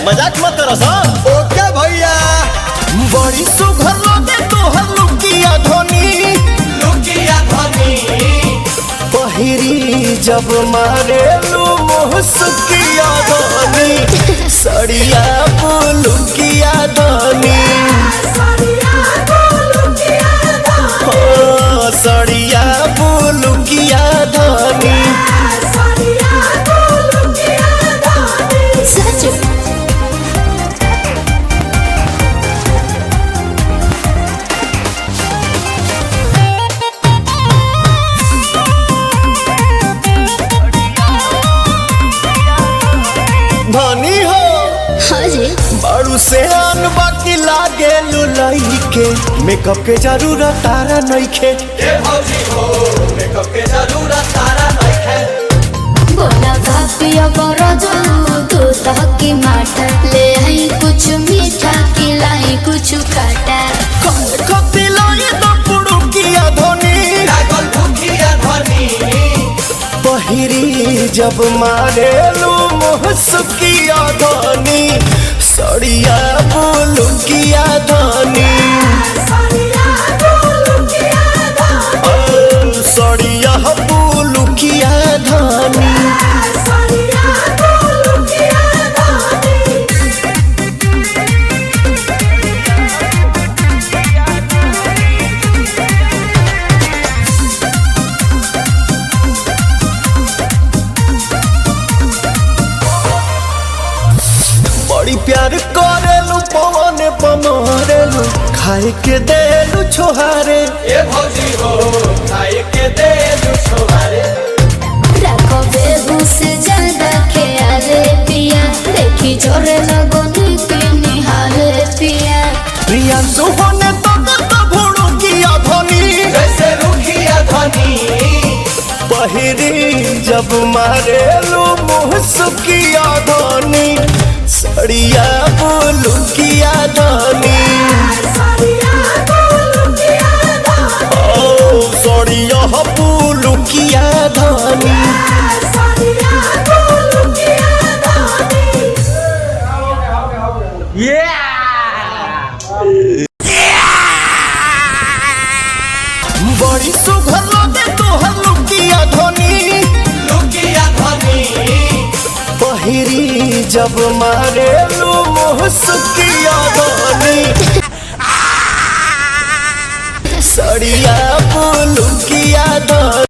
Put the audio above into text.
मजाक मत करो सा। ओके भैया। बड़ी सुघर लगे तोहर लुकिया धोनी, लुकिया धनी पहिरी जब मारे लू मुस्किया धोनी, सड़िया लुकिया धोनी, सड़िया लुकिया धोनी। धनी हो हाँ जी। बड़ू से आन बाकी लागे लुलाई के, मेकअप के जरूरत तारा नइखे। ए भौजी हो मेकअप के जरूरत तारा नइखे। बोला भापिया बड़ा जानू तू तहकी माटा, ले आई कुछ मीठा खिलाई कुछ खट्टा। खती लाए तो पुड़ुकिया धोनी, लागल भूखिया धनी पहिरी जब मारे लू मुस्किया धोनी, सड़िया लुकिया धोनी, सड़िया लुकिया धोनी। बड़ी प्यार करेलू पवन पमारेलू, खाए के देलू छोहारे। ए भौजी हो खाए के दे दू छोहारे। रखो बेहू से ज्यादा ख्याले पिया, देखी जोरे लगो नीति निहारे पिया। प्रिया सुहोने तो भुड़ुकिया धोनी, जैसे रुखिया धनी पहिरी जब मारेलू मुस्किया धोनी, सड़िया लुकिया धोनी, सड़िया लुकिया धोनी। बड़ी सुघर लगे तोहर लुकिया धोनी, लुकिया धनी पहिरी जब मारे लू मुस्किया